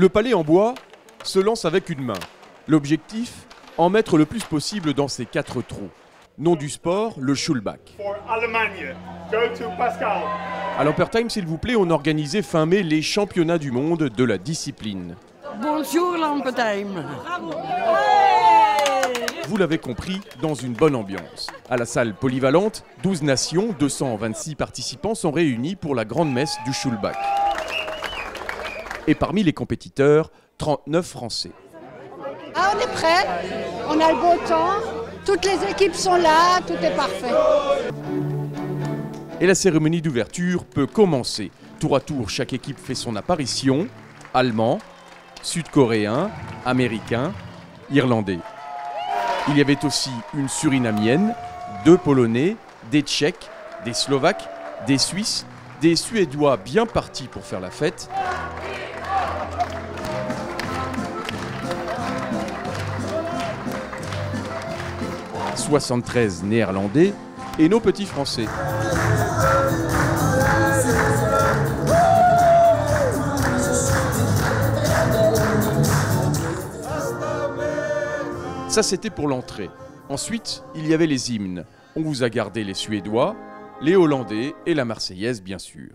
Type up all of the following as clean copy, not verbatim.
Le palais en bois se lance avec une main. L'objectif, en mettre le plus possible dans ses 4 trous. Nom du sport, le Schulbach. À l'Ampertime, s'il vous plaît, on organisait fin mai les championnats du monde de la discipline. Bonjour l'Ampertime. Vous l'avez compris, dans une bonne ambiance. À la salle polyvalente, 12 nations, 226 participants sont réunis pour la grande messe du Schulbach. Et parmi les compétiteurs, 39 Français. Ah, on est prêts, on a le beau temps, toutes les équipes sont là, tout est parfait. Et la cérémonie d'ouverture peut commencer. Tour à tour, chaque équipe fait son apparition. Allemands, Sud-Coréens, Américains, Irlandais. Il y avait aussi une Surinamienne, 2 Polonais, des Tchèques, des Slovaques, des Suisses, des Suédois bien partis pour faire la fête. « 73 Néerlandais et nos petits Français. Ça, c'était pour l'entrée. Ensuite, il y avait les hymnes. On vous a gardé les Suédois, les Hollandais et la Marseillaise, bien sûr.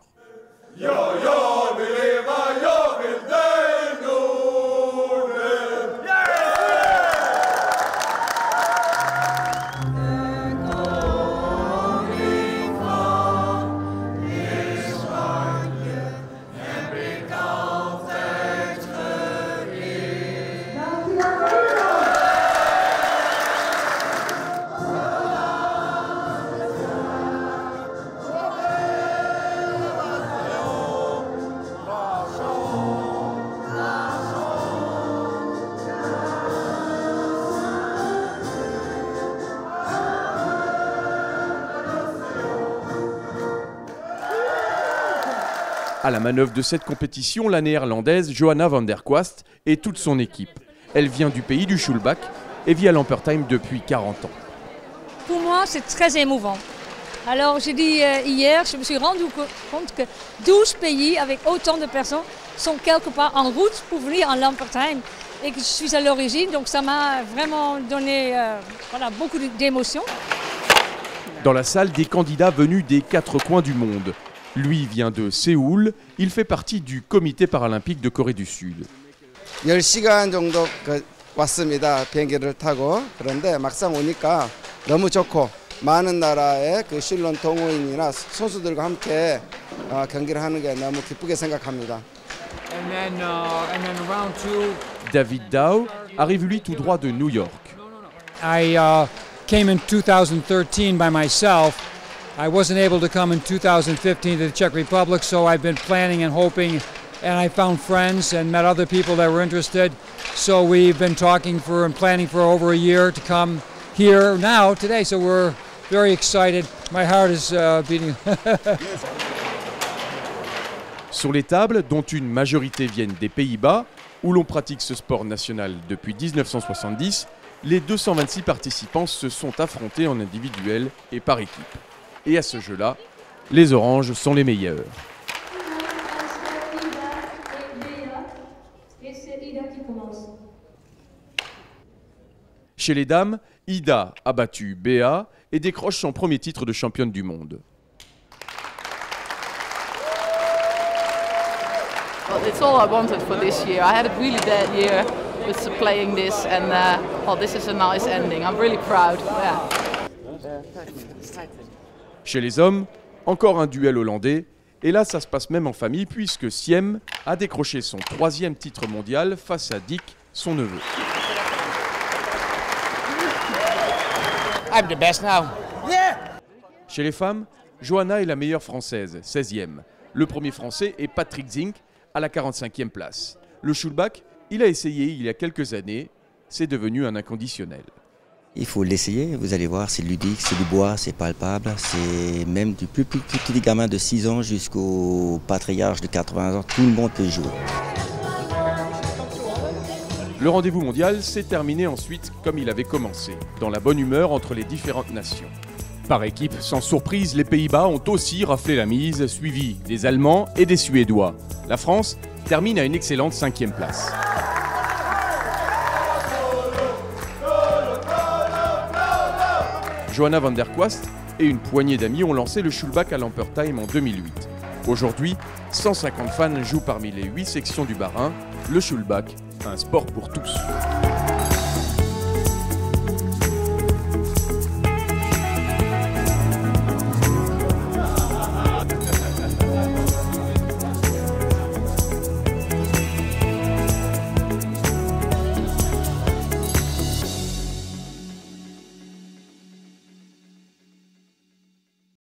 À la manœuvre de cette compétition, la néerlandaise Johanna van der Kwast et toute son équipe. Elle vient du pays du Schulbach et vit à l'Ampertime depuis 40 ans. Pour moi, c'est très émouvant. Alors, j'ai dit hier, je me suis rendu compte que 12 pays avec autant de personnes sont quelque part en route pour venir à l'Ampertime et que je suis à l'origine, donc ça m'a vraiment donné beaucoup d'émotions. Dans la salle, des candidats venus des 4 coins du monde. Lui vient de Séoul, il fait partie du comité paralympique de Corée du Sud. 10시간 정도 왔습니다. 비행기를 타고. 그런데 막상 오니까 너무 좋고 많은 나라의 그 실론 동호인이나 선수들과 함께 경기를 하는 게 너무 기쁘게 생각합니다. David Dow arrive lui tout droit de New York. I came in 2013 by myself. I wasn't able to come in 2015 to the Czech Republic, so I've been planning and hoping, and I found friends and met other people that were interested. So we've been talking and planning for over a year to come here now, today, so we're very excited. My heart is beating. Sur les tables, dont une majorité viennent des Pays-Bas, où l'on pratique ce sport national depuis 1970, les 226 participants se sont affrontés en individuel et par équipe. Et à ce jeu-là, les oranges sont les meilleurs. Chez les dames, Ida a battu Béa et décroche son premier titre de championne du monde. Well, it's all I wanted for this year. I had a really bad year with playing this, and this is a nice ending. I'm really proud. Yeah. Chez les hommes, encore un duel hollandais, et là ça se passe même en famille puisque Siem a décroché son 3e titre mondial face à Dick, son neveu. I'm the best now. Yeah. Chez les femmes, Johanna est la meilleure française, 16e. Le premier français est Patrick Zink à la 45e place. Le Schulbach, il a essayé il y a quelques années, c'est devenu un inconditionnel. Il faut l'essayer, vous allez voir, c'est ludique, c'est du bois, c'est palpable, c'est même du plus petit gamin de 6 ans jusqu'au patriarche de 80 ans, tout le monde peut jouer. Le rendez-vous mondial s'est terminé ensuite comme il avait commencé, dans la bonne humeur entre les différentes nations. Par équipe, sans surprise, les Pays-Bas ont aussi raflé la mise, suivis des Allemands et des Suédois. La France termine à une excellente 5e place. Johanna van der Kwast et une poignée d'amis ont lancé le Schulbach à Lampertheim en 2008. Aujourd'hui, 150 fans jouent parmi les 8 sections du Bas-Rhin. Le Schulbach, un sport pour tous.